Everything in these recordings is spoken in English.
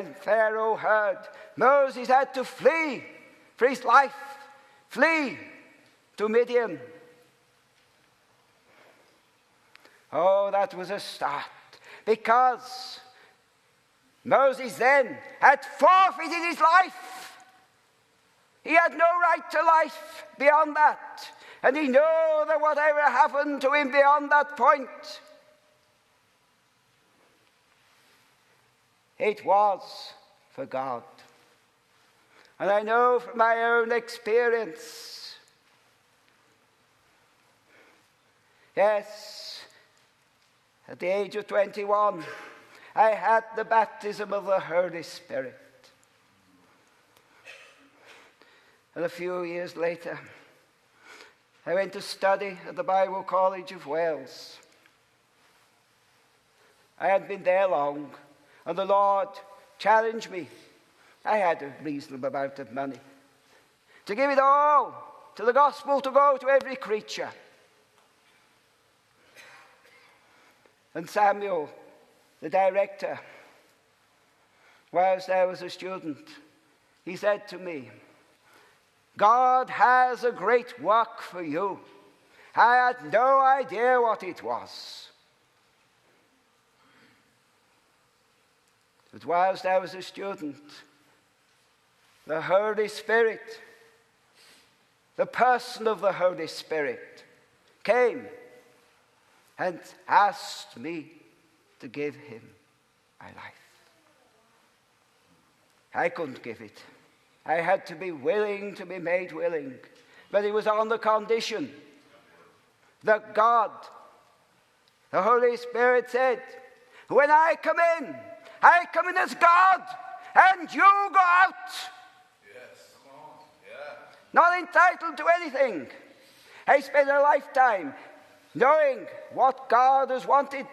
when Pharaoh heard, Moses had to flee for his life, flee to Midian. Oh, that was a start, because Moses then had forfeited his life. He had no right to life beyond that. And he knew that whatever happened to him beyond that point, it was for God. And I know from my own experience, yes, at the age of 21, I had the baptism of the Holy Spirit. And a few years later, I went to study at the Bible College of Wales. I hadn't been there long, and the Lord challenged me. I had a reasonable amount of money to give it all to the gospel, to go to every creature. And Samuel, the director, whilst I was a student, he said to me, God has a great work for you. I had no idea what it was. But whilst I was a student, the Holy Spirit, the person of the Holy Spirit, came and asked me to give him my life. I couldn't give it. I had to be willing to be made willing. But it was on the condition that God, the Holy Spirit, said, when I come in as God, and you go out. Yes, come on. Yeah. Not entitled to anything. I spent a lifetime knowing what God has wanted.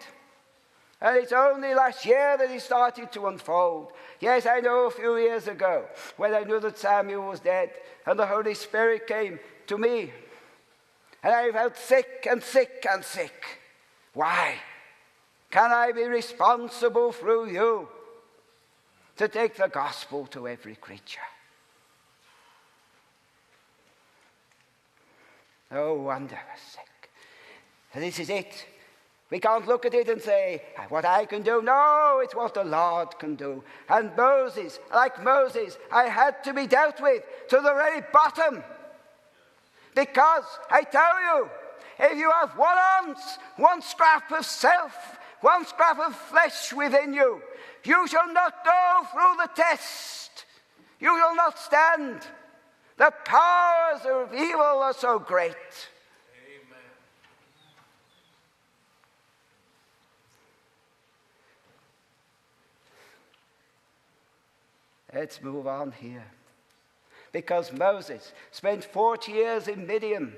And it's only last year that it started to unfold. Yes, I know a few years ago, when I knew that Samuel was dead, and the Holy Spirit came to me, and I felt sick and sick and sick. Why? Can I be responsible through you to take the gospel to every creature? No wonder I was sick. And this is it. We can't look at it and say, what I can do. No, it's what the Lord can do. And Moses, like Moses, I had to be dealt with to the very bottom. Because, I tell you, if you have 1 ounce, 1 scrap of self, 1 scrap of flesh within you, you shall not go through the test. You shall not stand. The powers of evil are so great. Let's move on here. Because Moses spent 40 years in Midian,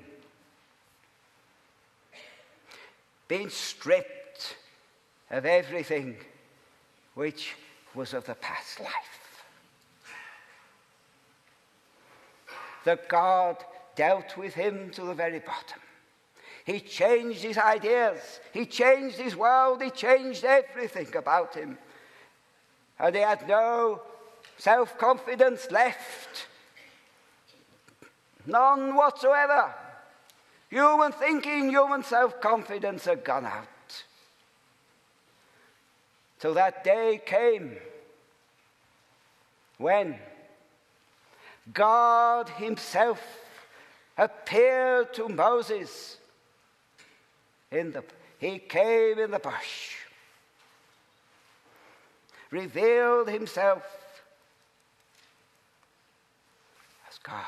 being stripped of everything which was of the past life. That God dealt with him to the very bottom. He changed his ideas. He changed his world. He changed everything about him. And he had no self-confidence left. None whatsoever. Human thinking, human self-confidence had gone out. So that day came when God himself appeared to Moses. He came in the bush, revealed himself as God.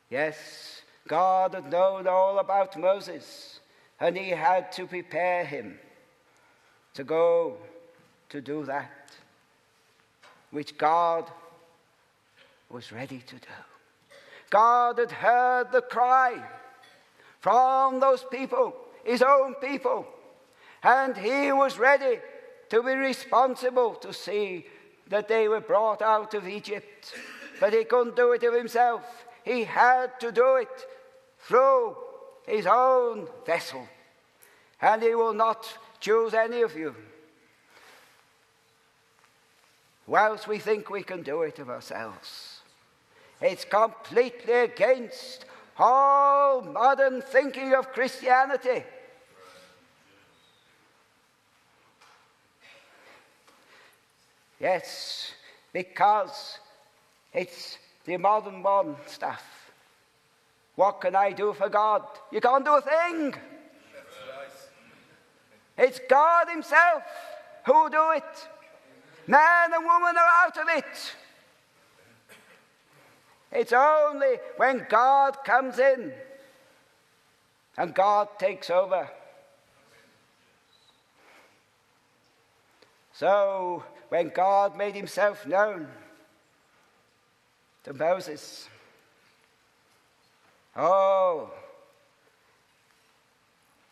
Yes, God had known all about Moses, and he had to prepare him to go to do that which God was ready to do. God had heard the cry from those people, his own people, and he was ready to be responsible to see that they were brought out of Egypt. But he couldn't do it of himself. He had to do it through his own vessel. And he will not choose any of you. whilst we think we can do it of ourselves. It's completely against all modern thinking of Christianity. Yes, because it's the modern stuff. What can I do for God? You can't do a thing. It's God himself who will do it. Man and woman are out of it. It's only when God comes in and God takes over. So, when God made himself known to Moses,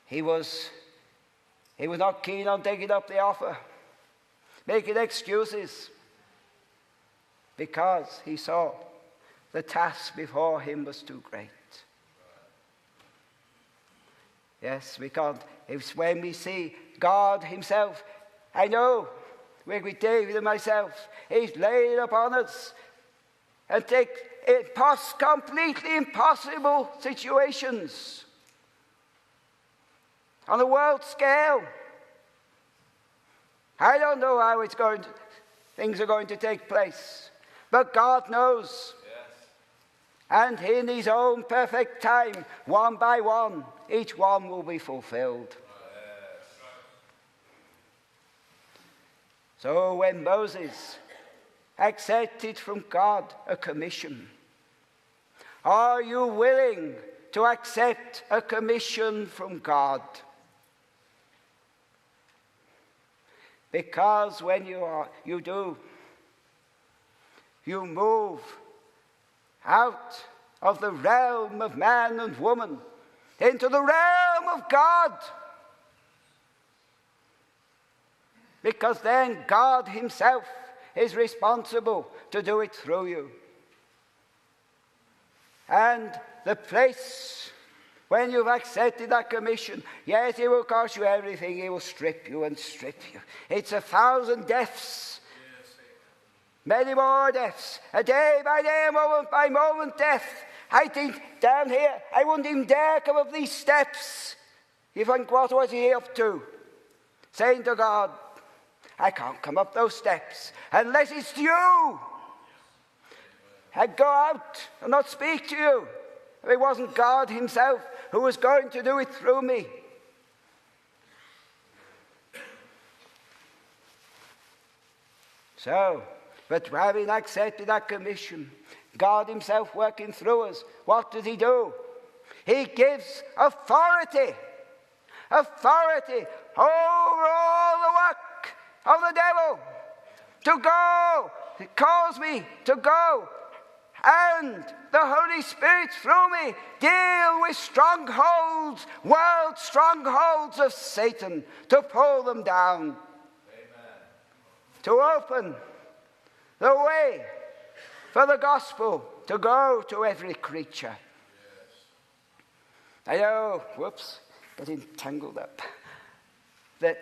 he was not keen on taking up the offer, making excuses, because he saw the task before him was too great. Yes, we can't. It's when we see God himself. I know, with David and myself, he's laid it upon us and take completely impossible situations on a world scale. I don't know how things are going to take place, but God knows. And in his own perfect time, one by one, each one will be fulfilled. So when Moses accepted from God a commission, are you willing to accept a commission from God? Because when you do, you move out of the realm of man and woman into the realm of God. Because then God himself is responsible to do it through you. And the place when you've accepted that commission, yes, it will cost you everything. It will strip you and strip you. It's 1,000 deaths. Many more deaths, a day by day, moment by moment death. I think down here, I wouldn't even dare come up these steps. You think, what was he up to? Saying to God, I can't come up those steps unless it's you. I'd go out and not speak to you if it wasn't God himself who was going to do it through me. So, but having accepted that commission, God himself working through us, what does he do? He gives authority over all the work of the devil to go. He calls me to go, and the Holy Spirit through me deal with strongholds, world strongholds of Satan, to pull them down. Amen. To open the way for the gospel to go to every creature. Yes. I know, getting tangled up, that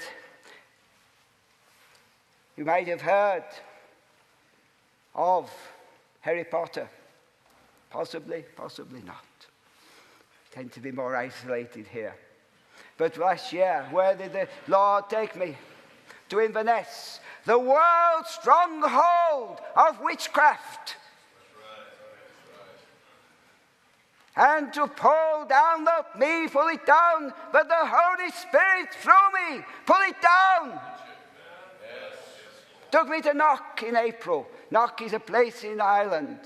you might have heard of Harry Potter. Possibly not. I tend to be more isolated here. But last year, where did the Lord take me? To Inverness, the world stronghold of witchcraft. And to pull down, not me pull it down, but the Holy Spirit through me pull it down. Took me to Knock in April. Knock is a place in Ireland.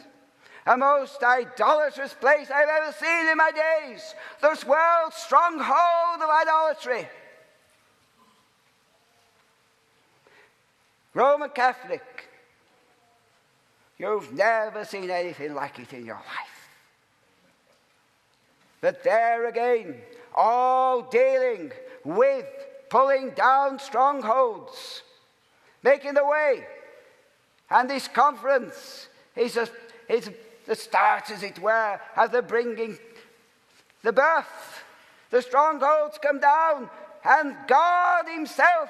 A most idolatrous place I've ever seen in my days. This world stronghold of idolatry. Roman Catholic. You've never seen anything like it in your life. But there again, all dealing with pulling down strongholds, making the way. And this conference is the start, as it were, of the bringing, the birth. The strongholds come down, and God himself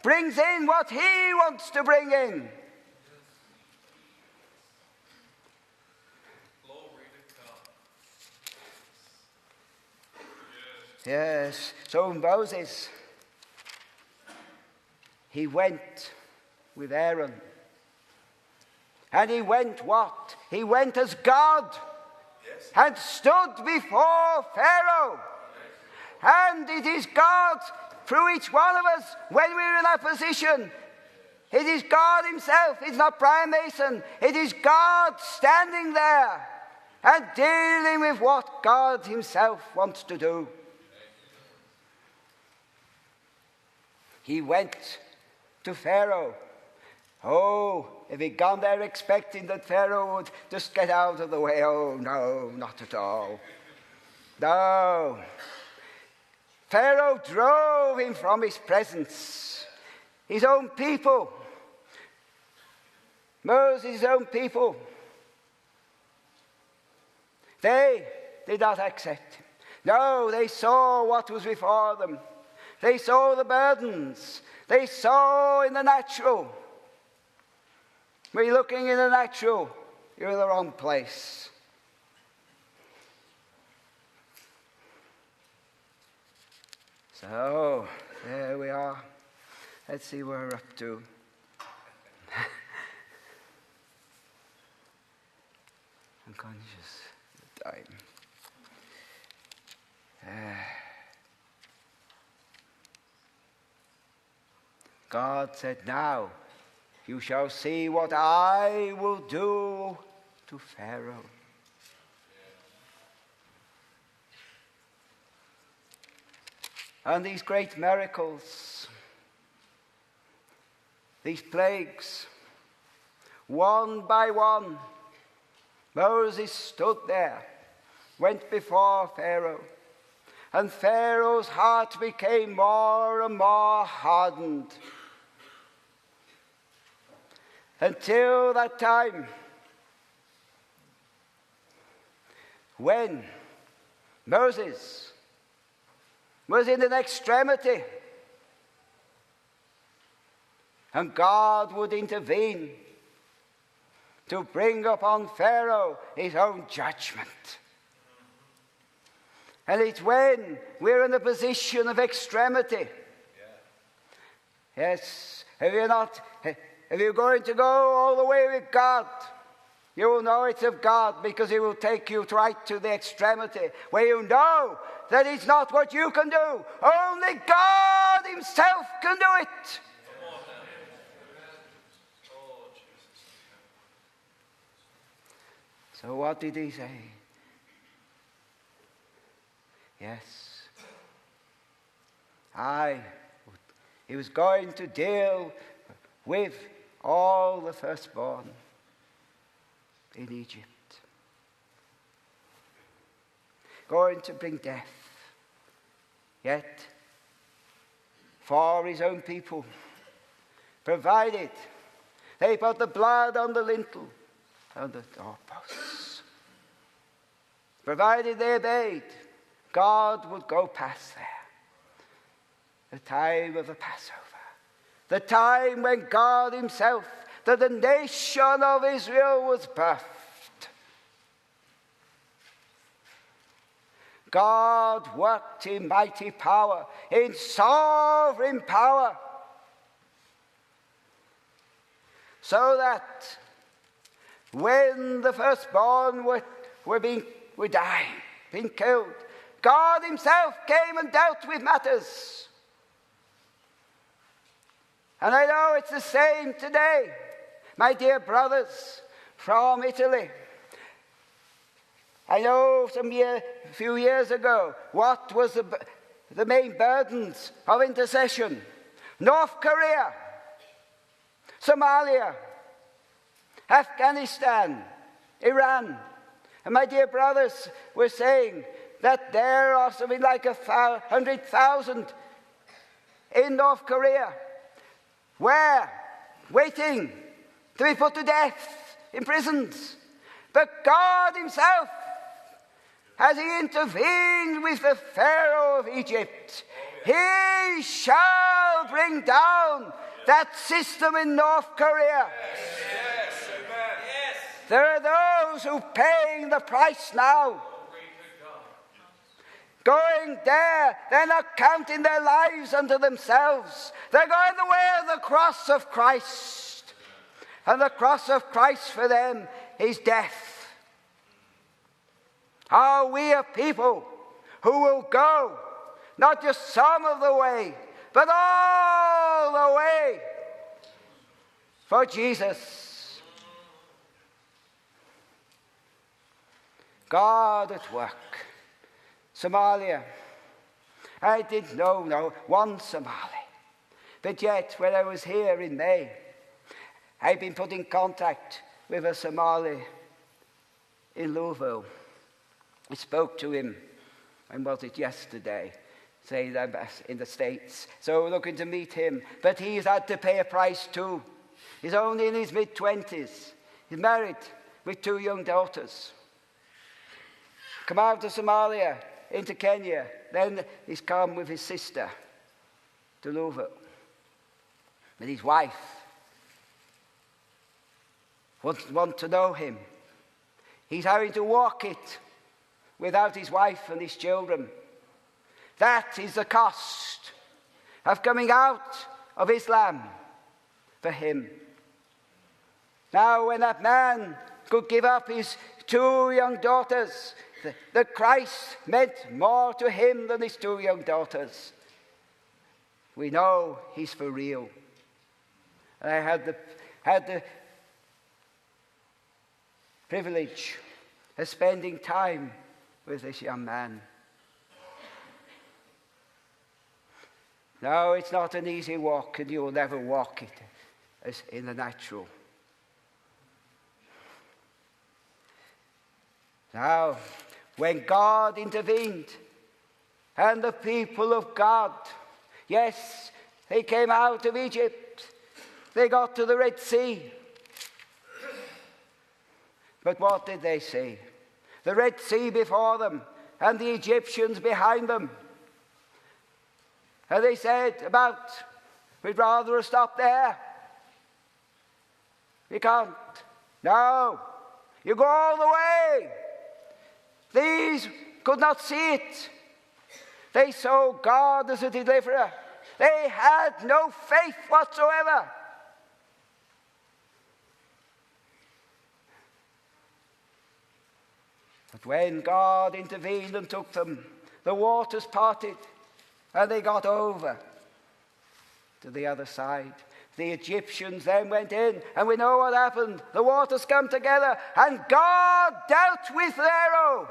brings in what he wants to bring in. Yes, so Moses, he went with Aaron. And he went what? He went as God. Yes. And stood before Pharaoh. And it is God through each one of us when we're in that position. It is God himself. It's not Brian Mason. It is God standing there and dealing with what God himself wants to do. He went to Pharaoh. Oh, if he'd gone there expecting that Pharaoh would just get out of the way. Oh, no, not at all. No. Pharaoh drove him from his presence. His own people. Moses' own people. They did not accept him. No, they saw what was before them. They saw the burdens. They saw in the natural. When you're looking in the natural, you're in the wrong place. So, there we are. Let's see where we're up to. I'm conscious of the time. God said, now you shall see what I will do to Pharaoh. And these great miracles, these plagues, one by one, Moses stood there, went before Pharaoh, and Pharaoh's heart became more and more hardened. Until that time when Moses was in an extremity and God would intervene to bring upon Pharaoh his own judgment. And it's when we're in a position of extremity. Yes, if you're going to go all the way with God, you will know it's of God, because he will take you right to the extremity where you know that it's not what you can do. Only God himself can do it. So what did he say? Yes. He was going to deal with all the firstborn in Egypt. Going to bring death. Yet, for his own people, provided they put the blood on the lintel and the doorposts. Provided they obeyed, God would go past there. The time of the Passover. The time when God himself, that the nation of Israel was birthed. God worked in mighty power, in sovereign power, so that when the firstborn were dying, being killed, God himself came and dealt with matters. And I know it's the same today, my dear brothers from Italy. I know a few years ago, what was the main burdens of intercession? North Korea, Somalia, Afghanistan, Iran. And my dear brothers were saying that there are something like 100,000 in North Korea, where waiting to be put to death in prisons. But God himself, as he intervened with the Pharaoh of Egypt, he shall bring down that system in North Korea. Yes. Amen. Yes. There are those who are paying the price now. Going there, they're not counting their lives unto themselves. They're going the way of the cross of Christ. And the cross of Christ for them is death. Are we a people who will go, not just some of the way, but all the way for Jesus? God at work. Somalia. I didn't know one Somali. But yet, when I was here in May, I've been put in contact with a Somali in Louisville. I spoke to him, when was it, yesterday, say that in the States. So we're looking to meet him. But he's had to pay a price too. He's only in his mid-20s. He's married with 2 young daughters. Come out of Somalia into Kenya. Then he's come with his sister to Louisville. With his wife. Want to know him. He's having to walk it without his wife and his children. That is the cost of coming out of Islam for him. Now, when that man could give up his 2 young daughters, the Christ meant more to him than his 2 young daughters. We know he's for real. And I had the privilege of spending time with this young man. No, it's not an easy walk, and you'll never walk it as in the natural. Now, when God intervened, and the people of God, yes, they came out of Egypt, they got to the Red Sea. But what did they see? The Red Sea before them, and the Egyptians behind them. And they said we'd rather have stopped there. We can't. No, you go all the way. These could not see it. They saw God as a deliverer. They had no faith whatsoever. But when God intervened and took them, the waters parted and they got over to the other side. The Egyptians then went in, and we know what happened. The waters come together, and God dealt with Pharaoh.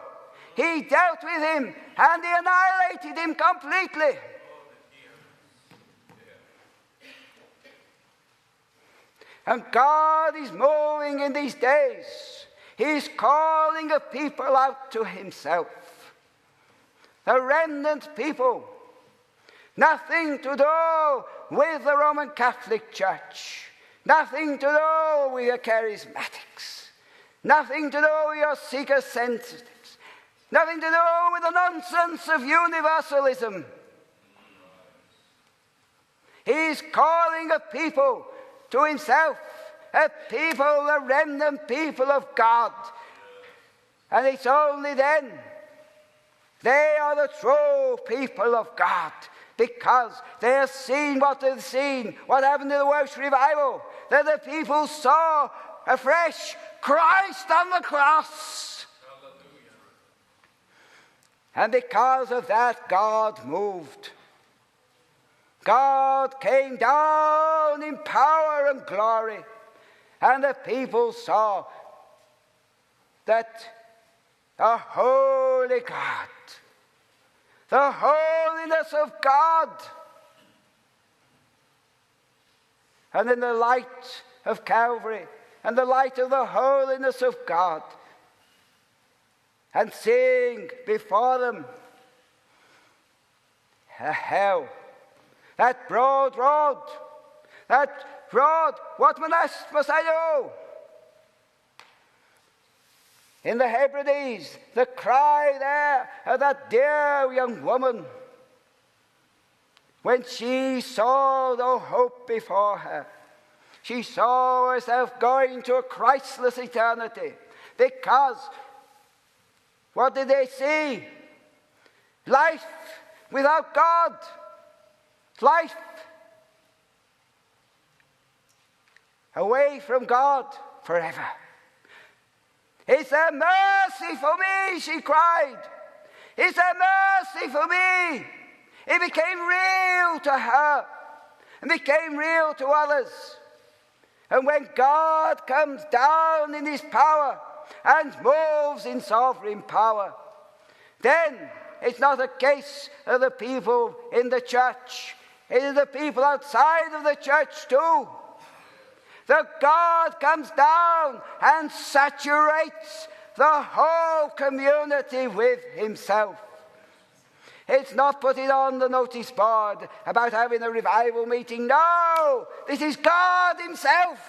He dealt with him, and he annihilated him completely. And God is moving in these days. He's calling a people out to himself. The remnant people. Nothing to do with the Roman Catholic Church. Nothing to do with your charismatics. Nothing to do with your seeker-sensitives. Nothing to do with the nonsense of universalism. He's calling a people to himself. A people, a remnant people of God. And it's only then they are the true people of God. Because they have seen what they've seen, what happened in the Welsh revival, that the people saw afresh Christ on the cross. Hallelujah. And because of that, God moved. God came down in power and glory, and the people saw that the Holy God, the holiness of God, and in the light of Calvary, and the light of the holiness of God, and seeing before them a hell, that broad road, what must I do? In the Hebrides, the cry there of that dear young woman, when she saw no hope before her, she saw herself going to a Christless eternity. Because what did they see? Life without God. Life away from God forever. It's a mercy for me, she cried. It's a mercy for me. It became real to her and became real to others. And when God comes down in his power and moves in sovereign power, then it's not a case of the people in the church. It is the people outside of the church too. That God comes down and saturates the whole community with himself. It's not putting on the notice board about having a revival meeting. No, this is God himself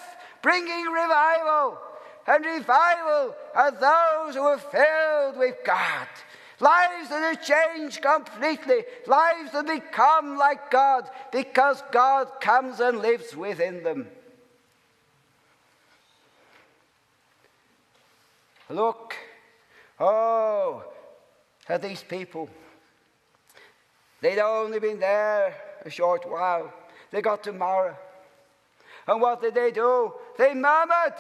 bringing revival. And revival are those who are filled with God. Lives that are changed completely. Lives that become like God because God comes and lives within them. Look, at these people. They'd only been there a short while. They got to Mara. And what did they do? They murmured.